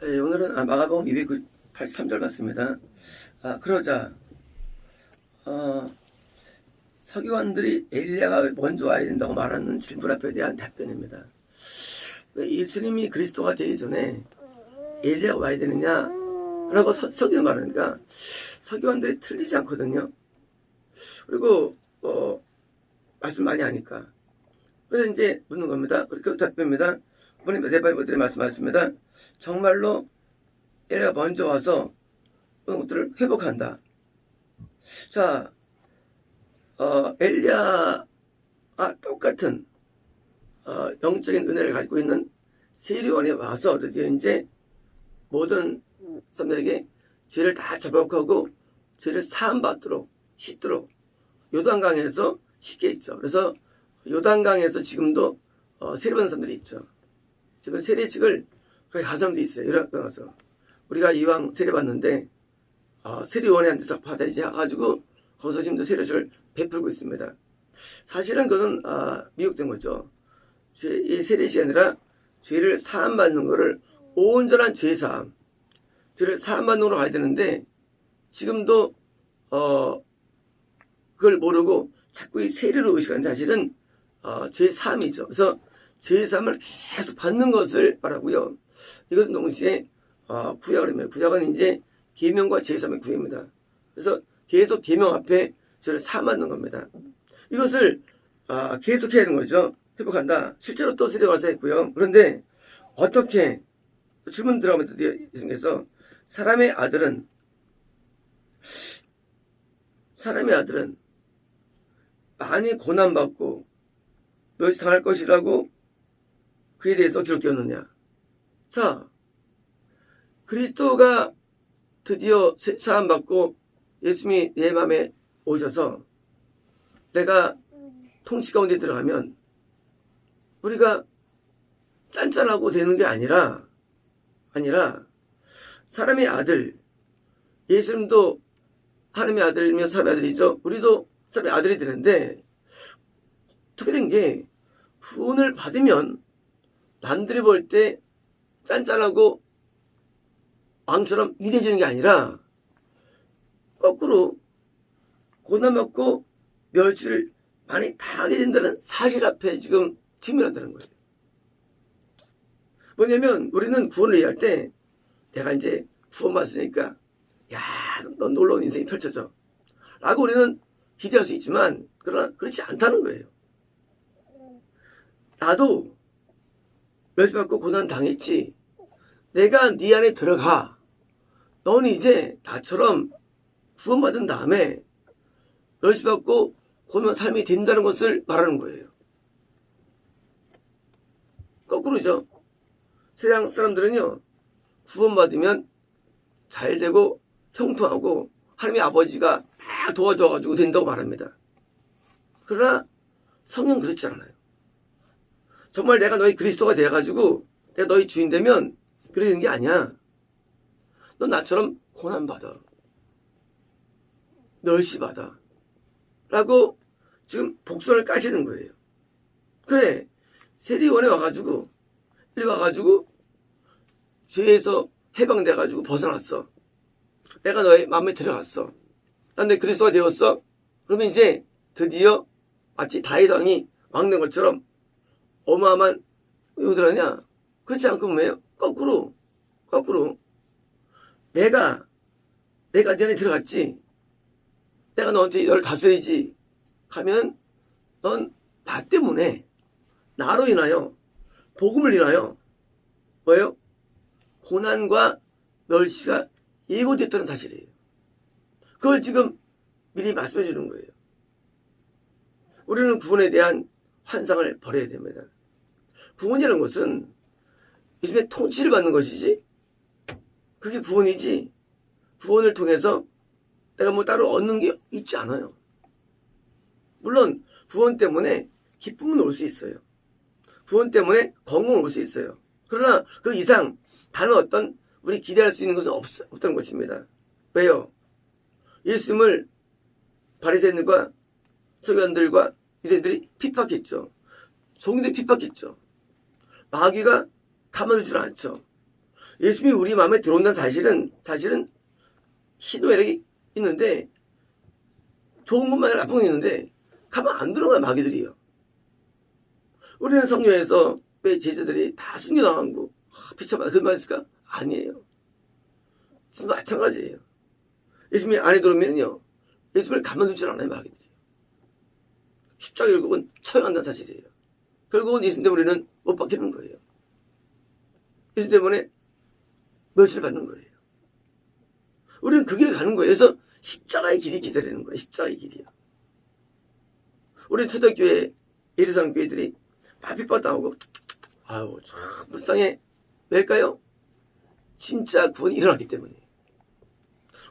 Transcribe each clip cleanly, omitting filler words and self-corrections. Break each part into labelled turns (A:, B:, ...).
A: 오늘은 마가복음 283절 같습니다. 그러자 서기관들이 엘리야가 먼저 와야 된다고 말하는 질문 앞에 대한 답변입니다. 왜 예수님이 그리스도가 되기 전에 엘리야가 와야 되느냐라고 서기관 말하니까 서기관들이 틀리지 않거든요. 그리고 말씀 많이 하니까 그래서 이제 묻는 겁니다. 그 답변입니다. 부모님 대발들이 말씀하셨습니다. 정말로 엘리야가 먼저 와서 그런 것들을 회복한다. 자, 엘리야와 똑같은 영적인 은혜를 가지고 있는 세리원에 와서 드디어 이제 모든 사람들에게 죄를 다 자복하고 죄를 사함받도록 씻도록 요단강에서 씻게 있죠. 그래서 요단강에서 지금도 세례받는 사람들이 있죠. 지금 세례식을 거기 간 사람도 있어요. 이렇게 가서 우리가 이왕 세례받는데 세례원에 앉아서 받아 이제 가지고 거기서 지금도 세례식을 베풀고 있습니다. 사실은 그건 미혹된 거죠. 이 세례식이 아니라 죄를 사함받는 거를 온전한 죄사함, 죄를 사함받는 거로 가야 되는데 지금도 그걸 모르고 자꾸 이 세례로 의식하는 사실은 죄사함이죠. 그래서 죄사함을 계속 받는 것을 말하고요. 이것은 동시에 구약을 합니다. 구약은 이제 계명과 죄사함의 구약입니다. 그래서 계속 계명 앞에 죄를 사함받는 겁니다. 이것을 계속 해야 하는 거죠. 회복한다. 실제로 또 세례 와서 했고요. 그런데 어떻게 질문 들어가면 예수님께서 사람의 아들은 많이 고난받고 멸시당할 것이라고 그에 대해서 기록되었느냐. 자, 그리스도가 드디어 사함받고 예수님이 내 마음에 오셔서 내가 통치 가운데 들어가면 우리가 짠짠하고 되는 게 아니라 사람의 아들, 예수님도 하나님의 아들이며 사람의 아들이죠. 우리도 사람의 아들이 되는데 어떻게 된 게 구원을 받으면 남들이 볼 때 짠짠하고 왕처럼 위대해지는 게 아니라 거꾸로 고난받고 멸치를 많이 당하게 된다는 사실 앞에 지금 직면한다는 거예요. 뭐냐면 우리는 구원을 이해할 때 내가 이제 구원받았으니까 야, 너 놀라운 인생이 펼쳐져 라고 우리는 기대할 수 있지만 그러나 그렇지 않다는 거예요. 나도 멸시받고 고난 당했지. 내가 네 안에 들어가. 너는 이제 나처럼 구원받은 다음에 멸시받고 고난 삶이 된다는 것을 말하는 거예요. 거꾸로죠. 세상 사람들은요, 구원받으면 잘 되고 형통하고 하나님의 아버지가 막 도와줘가지고 된다고 말합니다. 그러나 성경 그렇지 않아요. 정말 내가 너희 그리스도가 되어가지고 내가 너희 주인 되면 그렇게 되는 게 아니야. 너 나처럼 고난받아. 멸시받아. 라고 지금 복선을 까시는 거예요. 그래, 세리원에 와가지고 죄에서 해방돼가지고 벗어났어. 내가 너의 마음에 들어갔어. 난 내 그리스도가 되었어. 그러면 이제 드디어 마치 다윗 왕이 왕 된 것처럼 어마어마한 요들하냐? 그렇지 않고 뭐예요? 거꾸로 내가 네 안에 들어갔지. 내가 너한테 너를 다스리지. 하면 넌 나 때문에 나로 인하여 복음을 인하여 뭐예요? 고난과 멸시가 예고됐다는 사실이에요. 그걸 지금 미리 말씀해 주는 거예요. 우리는 구원에 대한 환상을 버려야 됩니다. 구원이라는 것은 예수님의 통치를 받는 것이지 그게 구원이지 구원을 통해서 내가 뭐 따로 얻는 게 있지 않아요. 물론 구원 때문에 기쁨은 올 수 있어요. 구원 때문에 건강은 올 수 있어요. 그러나 그 이상 다른 어떤 우리 기대할 수 있는 것은 없다는 것입니다. 왜요? 예수님을 바리새인들과 서기관들과 유대인들이 핍박했죠. 종들이 핍박했죠. 마귀가 가만두질 않죠. 예수님이 우리 마음에 들어온다는 사실은 희노애락이 있는데, 좋은 것만 나쁜 건 있는데 가만 안 들어가요. 마귀들이요. 우리는 성경에서 왜 제자들이 다 순교당하고 비참하다 그런 말 있을까? 아니에요. 지금 마찬가지예요. 예수님이 안에 들어오면요, 예수님을 가만두질 않아요. 마귀들이. 십자가 결국은 처형한다는 사실이에요. 결국은 예수님 때문에 우리는 못 박히는 거예요. 예수님 때문에 멸시를 받는 거예요. 우리는 그 길을 가는 거예요. 그래서 십자가의 길이 기다리는 거예요. 십자가의 길이요. 우리 초대교회, 예루살렘 교회들이 막 핍박당하고, 아유, 참 불쌍해. 왜일까요? 진짜 구원이 일어났기 때문에.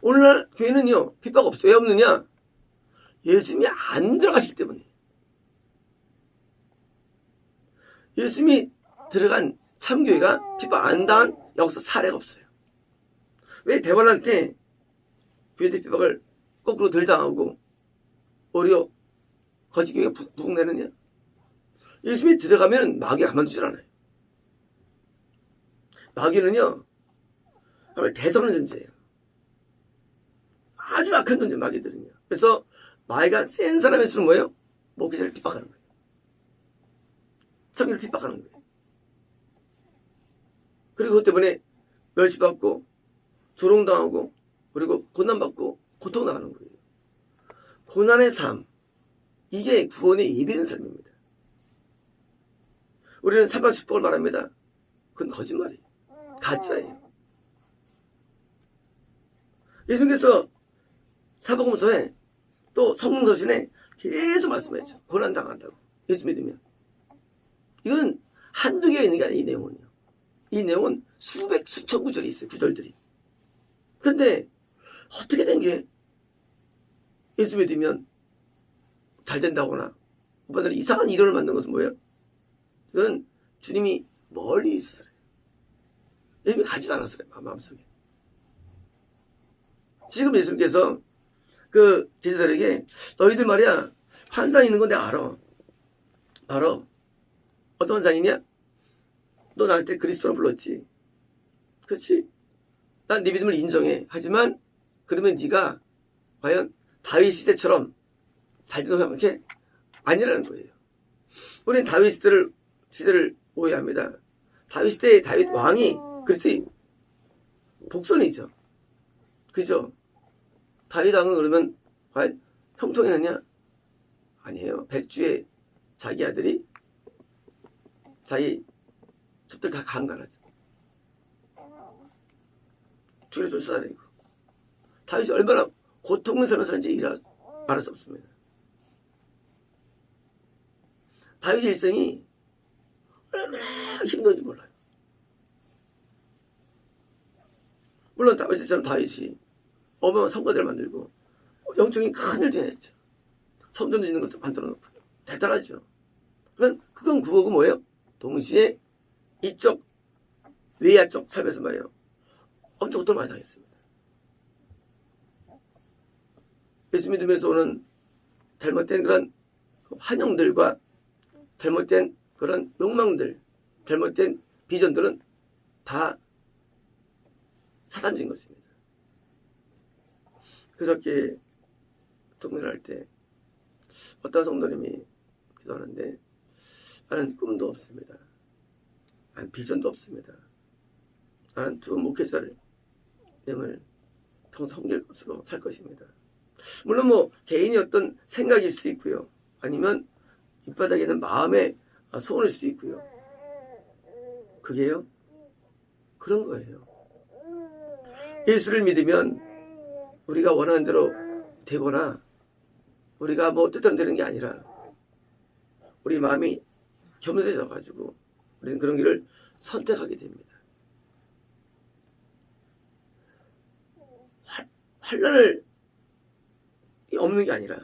A: 오늘날 교회는요, 핍박 없어요. 왜 없느냐? 예수님이 안 들어가시기 때문에. 예수님이 들어간 참교회가 핍박 안 당한 역사 사례가 없어요. 왜 대관할 때 교회들 핍박을 거꾸로 덜 당하고 오히려 거짓교회가 부흥내느냐? 예수님이 들어가면 마귀가 가만두질 않아요. 마귀는요, 정말 대단한 존재예요. 아주 악한 존재, 마귀들은요. 그래서 마귀가 센 사람일수록 뭐예요? 목회자를 핍박하는 거예요. 성경을 핍박하는 거예요. 그리고 그것 때문에 멸시받고 조롱당하고 그리고 고난받고 고통당하는 거예요. 고난의 삶, 이게 구원의 예비된 삶입니다. 우리는 사박 축복을 말합니다. 그건 거짓말이에요. 가짜예요. 예수님께서 사복음서에 또 성령서신에 계속 말씀하셨죠. 고난당한다고. 예수 믿으면. 이건 한두 개가 있는 게 아니에요. 이 내용은요. 이 내용은 수천 구절이 있어요. 구절들이. 근데 어떻게 된 게 예수 믿으면 잘 된다거나 오빠들은 이상한 이론을 만든 것은 뭐예요? 이건 주님이 멀리 있어요. 예수님이 가지도 않았어요. 마음속에. 지금 예수님께서 그 제자들에게 너희들 말이야 환상 있는 건 내가 알아. 어떤 환상이냐? 너 나한테 그리스도로 불렀지. 그렇지? 난 네 믿음을 인정해. 하지만 그러면 네가 과연 다윗 시대처럼 잘 된다고 생각해? 아니라는 거예요. 우리는 다윗 시대를 오해합니다. 다윗 시대의 다윗 왕이 그리스도의 복선이죠. 그죠? 다윗 왕은 그러면 과연 형통했느냐? 아니에요. 백주의 자기 아들이 자기 첩들 다 강간하죠. 죽여 쫓아다니고. 다윗이 얼마나 고통을 살면서인지 말할 수 없습니다. 다윗의 일생이 얼마나 힘든지 몰라요. 물론 다윗처럼 다윗이 어마어마한 성과들을 만들고 영적인 큰 일도 해냈죠. 성전도 있는 것도 만들어 놓고 대단하죠. 그건 그거고 뭐예요? 동시에 이쪽 외야쪽 삶에서 말이에요. 엄청 고통을 많이 당했습니다. 예수 믿으면서 오는 잘못된 그런 환영들과 잘못된 그런 욕망들, 잘못된 비전들은 다 사단적인 것입니다. 그저께 통문을 할 때 어떤 성도님이 기도하는데 나는 꿈도 없습니다. 나는 비전도 없습니다. 나는 두 목회자를 님을 평소 섬길 것으로 살 것입니다. 물론 뭐 개인의 어떤 생각일 수도 있고요. 아니면 뒷바닥에는 마음의 소원일 수도 있고요. 그게요? 그런 거예요. 예수를 믿으면 우리가 원하는 대로 되거나 우리가 뭐 뜻대로 되는 게 아니라 우리 마음이 겸손해져 가지고 우리는 그런 길을 선택하게 됩니다. 환난을 없는 게 아니라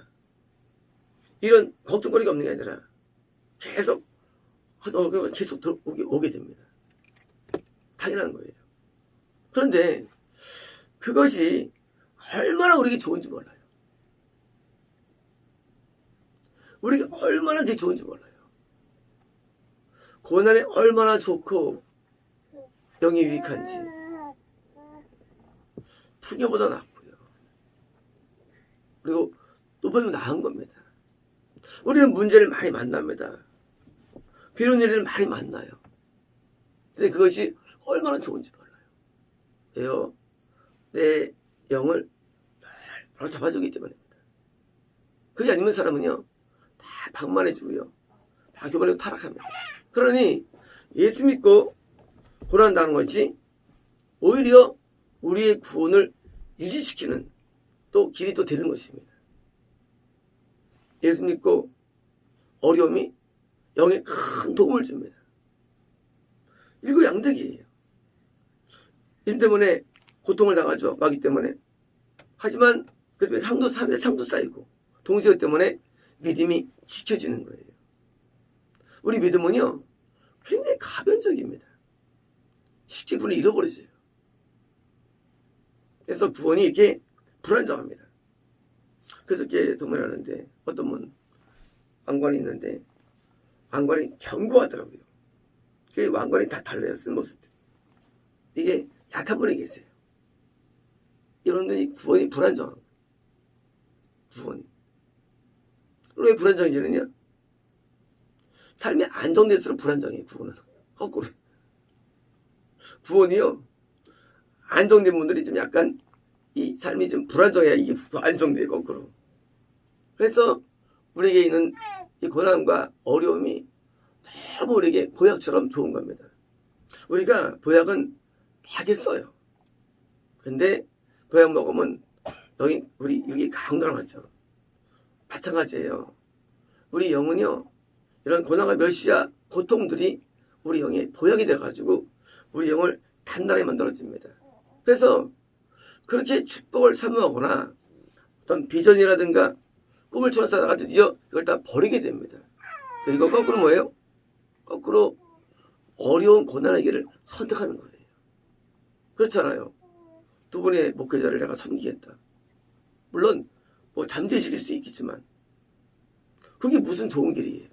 A: 이런 걱정거리가 없는 게 아니라 계속 오게 됩니다. 당연한 거예요. 그런데 그것이 얼마나 우리에게 좋은지 몰라요. 우리가 얼마나 그게 좋은지 몰라요. 고난이 얼마나 좋고 영이 유익한지 풍요보다 낫고요. 그리고 높아지면 나은 겁니다. 우리는 문제를 많이 만납니다. 비록 일을 많이 만나요. 근데 그것이 얼마나 좋은지 몰라요. 왜요? 내 영을 바로 잡아주기 때문입니다. 그게 아니면 사람은요, 다 방만해지고요, 다 교만하고 타락합니다. 그러니 예수 믿고 고난당하는 것이 오히려 우리의 구원을 유지시키는 또 길이 또 되는 것입니다. 예수 믿고 어려움이 영에 큰 도움을 줍니다. 일거양득이에요. 일 때문에 고통을 당하죠. 마귀 때문에. 하지만 그 상도 쌓이고 동시에 때문에 믿음이 지켜지는 거예요. 우리 믿음은요, 굉장히 가변적입니다. 쉽게 구원을 잃어버리세요. 그래서 구원이 이렇게 불안정합니다. 그래서 이렇게 동면하는데 어떤 분 왕관이 있는데 왕관이 견고하더라고요. 그 왕관이 다 달라요. 쓴 모습들이. 이게 약한 분이 계세요. 이런 분이 구원이 불안정한 거예요. 구원이. 왜 불안정해지느냐? 삶이 안정될수록 불안정해요. 구원은. 거꾸로. 구원이요, 안정된 분들이 좀 약간 이 삶이 좀 불안정해야 이게 안정돼요. 거꾸로. 그래서 우리에게 있는 이 고난과 어려움이 너무 우리에게 보약처럼 좋은 겁니다. 우리가 보약은 약에 써요. 근데 보약 먹으면 우리 여기 건강하죠. 마찬가지예요. 우리 영은요, 이런 고난과 멸시와 고통들이 우리 영의 보약이 돼가지고 우리 영을 단단하게 만들어줍니다. 그래서 그렇게 축복을 사모하거나 어떤 비전이라든가 꿈을 추구하다가 드디어 이걸 다 버리게 됩니다. 그리고 거꾸로 뭐예요? 거꾸로 어려운 고난의 길을 선택하는 거예요. 그렇잖아요. 두 분의 목회자를 내가 섬기겠다. 물론 뭐 잠재의식일 수 있겠지만 그게 무슨 좋은 길이에요.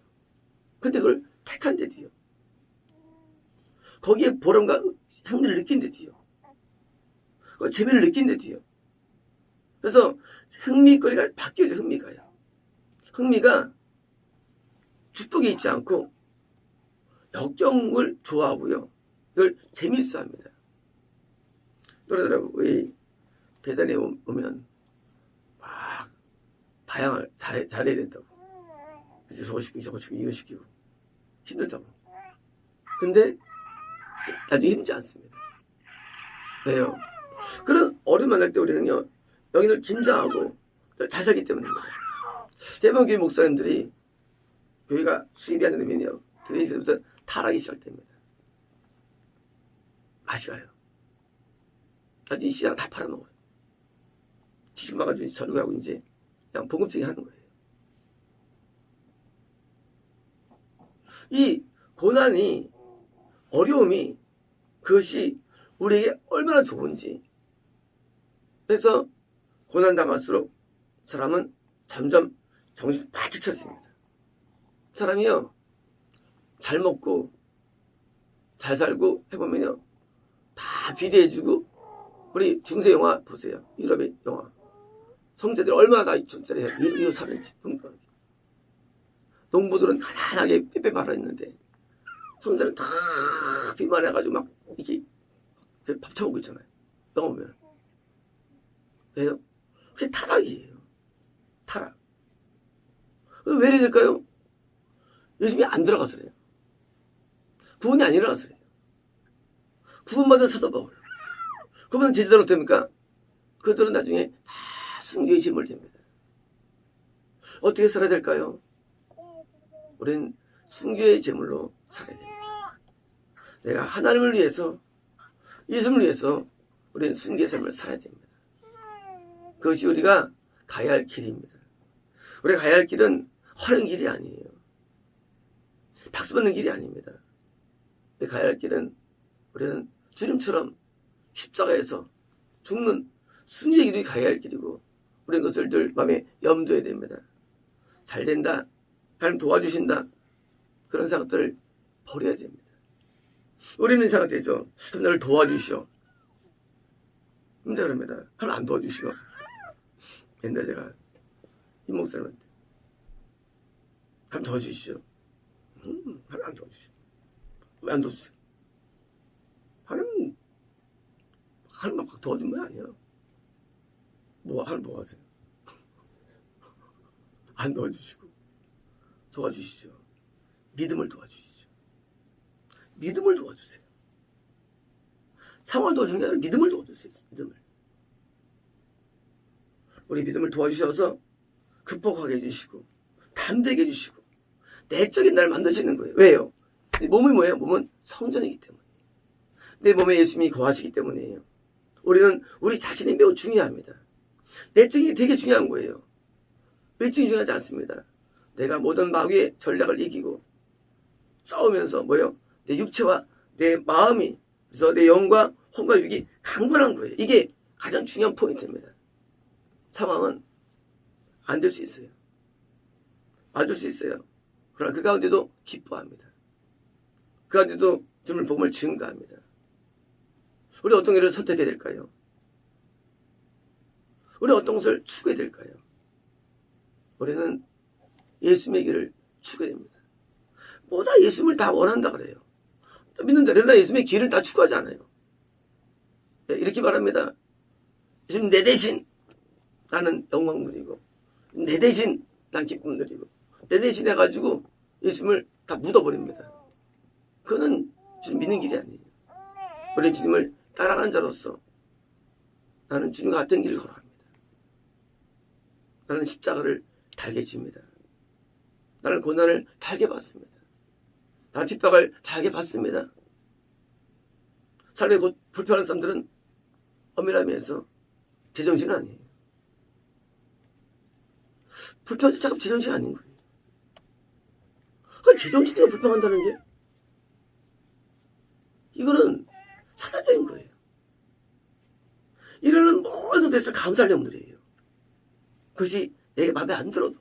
A: 근데 그걸 택한데도요, 거기에 보람과 흥미를 느낀데도요, 재미를 느낀데도요. 그래서 흥미거리가 바뀌어져. 흥미가요. 흥미가 축복이 있지 않고 역경을 좋아하고요, 이걸 재밌어 합니다. 그러더라고. 왜 배단에 오면 막 다양한 잘해야 된다고. 그래서 저거 시키고 저거 시키고 이거 시키고 힘들다고. 근데 나중에 힘들지 않습니다. 왜요? 그런 어려움 만날 때 우리는요, 영인을 긴장하고 잘 살기 때문입니다. 대부분 교회 목사님들이 교회가 수입이 안 되면요, 드레이스부터 타락이 시작됩니다. 맛이 가요. 나중에 시장 다 팔아먹어요. 지식만 가지고 전국하고 이제 그냥 봉급쟁이 하는 거예요. 이 고난이, 어려움이, 그것이 우리에게 얼마나 좋은지. 그래서 고난 당할수록 사람은 점점 정신이 바짝 차집니다. 사람이요, 잘 먹고 잘 살고 해보면요, 다 비대해주고. 우리 중세 영화 보세요. 유럽의 영화. 성자들이 얼마나 다 잘해요. 이거 사는지. 농부들은 가난하게 빼빼 말아있는데 성자는 다 비만해가지고 막 이렇게 밥 처먹고 있잖아요. 영화 보면. 왜요? 그게 타락이에요. 타락. 왜 이래 될까요? 요즘에 안 들어가서 그래요. 구원이 안 일어나서 그래요. 구원받은 사도바울. 그러면 제자들 어떻습니까? 그들은 나중에 다 순교의 제물 됩니다. 어떻게 살아야 될까요? 우리는 순교의 제물로 살아야 됩니다. 내가 하나님을 위해서, 예수님을 위해서 우리는 순교의 삶을 살아야 됩니다. 그것이 우리가 가야 할 길입니다. 우리가 가야 할 길은 화려한 길이 아니에요. 박수 받는 길이 아닙니다. 가야 할 길은 우리는 주님처럼 십자가에서 죽는 순교의 길이 가야 할 길이고, 우리는 그것을 늘 마음에 염두해야 됩니다. 잘 된다, 하나님 도와주신다, 그런 생각들을 버려야 됩니다. 우리는 생각되죠. 나를 도와주시오. 근데 그럽니다. 하나 안 도와주시고. 옛날에 제가 이 목사님한테 한 번 도와주시죠. 하나 안 도와주시죠. 왜 안 도와주세요? 하나는 막 도와준 건 아니야. 하나는 뭐 하세요? 안 도와주시고 도와주시죠. 믿음을 도와주시죠. 믿음을 도와주세요. 상황을 도와주는 게 아니라 믿음을 도와주세요. 믿음을. 우리 믿음을 도와주셔서 극복하게 해주시고 담대게 해주시고 내적인 날 만드시는 거예요. 왜요? 몸이 뭐예요? 몸은 성전이기 때문에. 내 몸에 예수님이 거하시기 때문이에요. 우리는 우리 자신이 매우 중요합니다. 내적인 게 되게 중요한 거예요. 외적인 중요하지 않습니다. 내가 모든 마귀의 전략을 이기고 싸우면서 뭐예요? 내 육체와 내 마음이, 그래서 내 영과 혼과 육이 강건한 거예요. 이게 가장 중요한 포인트입니다. 상황은 안 될 수 있어요. 맞을 수 있어요. 그러나 그 가운데도 기뻐합니다. 그 가운데도 주님의 복음을 증거합니다. 우리 어떤 길을 선택해야 될까요? 우리 어떤 것을 추구해야 될까요? 우리는 예수님의 길을 추구해야 됩니다. 뭐다 예수님을 다 원한다 그래요. 믿는다. 그러나 예수님의 길을 다 추구하지 않아요. 이렇게 말합니다. 예수님 내 대신 나는 영광 누리고 내 대신 난 기쁨 누리고 내 대신 해가지고 예수님을 다 묻어버립니다. 그거는 주님 믿는 길이 아니에요. 우리 주님을 따라가는 자로서 나는 주님과 같은 길을 걸어갑니다. 나는 십자가를 달게 집니다. 나는 고난을 달게 받습니다. 나는 핍박을 달게 받습니다. 삶에 곧 불편한 사람들은 엄밀하면서 제정신 아니에요. 불편해서 자꾸 제정신 아닌 거예요. 그 제정신으로 불평한다는 게 이거는 사단적인 거예요. 이러는 모든 것을 감사할 영들이에요. 그것이 내게 마음에 안 들어도.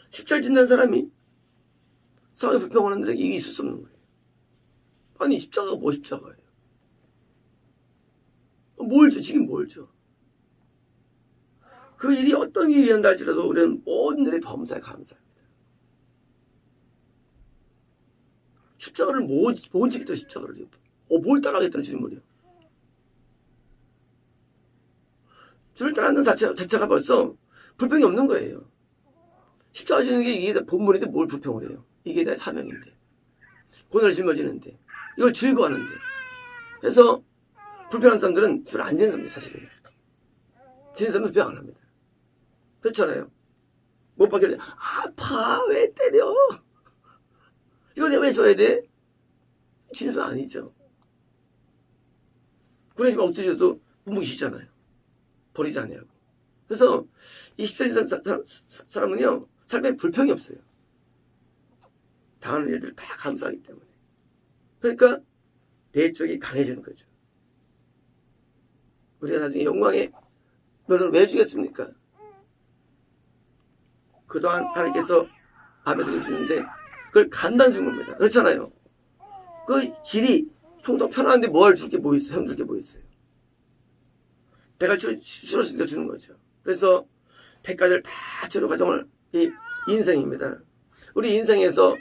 A: 십자를 짓는 사람이 상황에 불평하는 데는 이게 있을 수 없는 거예요. 아니 십자가가 뭐 십자가예요? 뭘 줘? 지금 뭘 줘? 그 일이 어떤 일이었다 할지라도 우리는 모든 일에 범사에 감사합니다. 십자가를 뭐 지겠다 십자가를. 뭘 따라가겠다는 질문이요. 주를 따라가는 자체가 벌써 불평이 없는 거예요. 십자가 지는 게 이게 본분인데 뭘 불평을 해요. 이게 내 사명인데. 고난을 짊어지는데. 이걸 즐거워하는데. 그래서 불평한 사람들은 주를 안 지는 사람들 사실은. 지는 사람은 불평 안 합니다. 그렇잖아요. 못 박혀야 돼. 아파 왜 때려. 이거 내가 왜 줘야 돼? 지는 사람 아니죠. 군의심 없으셔도 묵묵이시잖아요. 버리지 않냐고. 그래서 이 십자진 사람은요 삶에 불평이 없어요. 당하는 일들 다 감사하기 때문에. 그러니까 내적이 강해지는 거죠. 우리가 나중에 영광의 면을 왜 주겠습니까? 그동안 하나님께서 아멘을 주는데 그걸 간단 준 겁니다. 그렇잖아요. 그 길이 형통 편한데 뭘 줄 게 뭐 있어요? 형 줄 게 뭐 있어요? 대가를 치렀으니까 주는 거죠. 그래서 대가를 다 치는 과정을 이 인생입니다. 우리 인생에서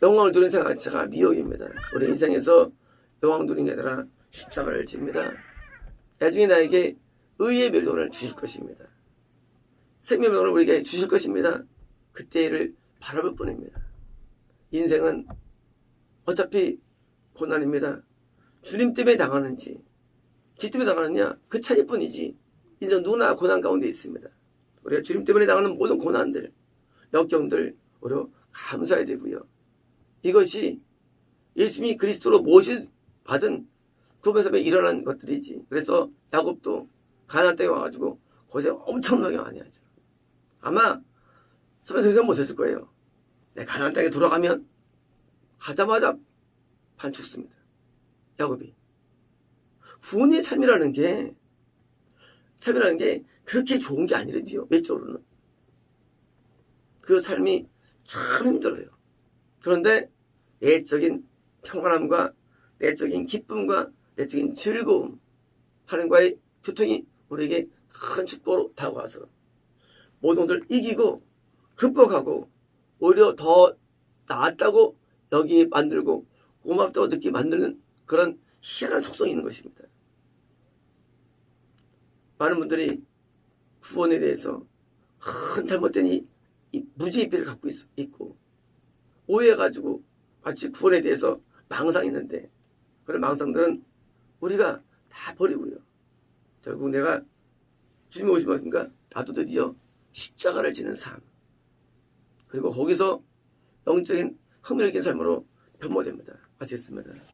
A: 영광을 누리는 생각 자체가 미혹입니다. 우리 인생에서 영광 누리는 게 아니라 십자가를 집니다. 나중에 나에게 의의 멸론을 주실 것입니다. 생명의 멸론을 우리에게 주실 것입니다. 그때를 바라볼 뿐입니다. 인생은 어차피 고난입니다. 주님 때문에 당하는지 지 때문에 당하느냐 그 차이일 뿐이지 인생 누구나 고난 가운데 있습니다. 우리가 주님 때문에 당하는 모든 고난들 역경들 우리가 감사해야 되고요. 이것이 예수님이 그리스도로 모시받은 구원에서 일어난 것들이지. 그래서 야곱도 가나안 땅에 와가지고 고생 엄청나게 많이 하죠. 아마 처음에 그 생각 못했을 거예요. 내가 가나안 땅에 돌아가면 가자마자 반 죽습니다. 야곱이. 구원의 삶이라는 게 그렇게 좋은 게 아니래요. 외적으로는. 그 삶이 참 힘들어요. 그런데 내적인 평안함과 내적인 기쁨과 내적인 즐거움, 하나님과의 교통이 우리에게 큰 축복으로 다가와서 모든 것을 이기고 극복하고 오히려 더 나았다고 여기 만들고 고맙다고 느끼게 만드는 그런 희한한 속성이 있는 것입니다. 많은 분들이 구원에 대해서 큰 잘못된 이 무지의비를 갖고 있고 오해해가지고 마치 구원에 대해서 망상이 있는데 그런 망상들은 우리가 다 버리고요. 결국 내가 주님이 오시면 나도 드디어 십자가를 지는 삶 그리고 거기서 영적인 흥미를 느낀 삶으로 변모됩니다. 마치겠습니다.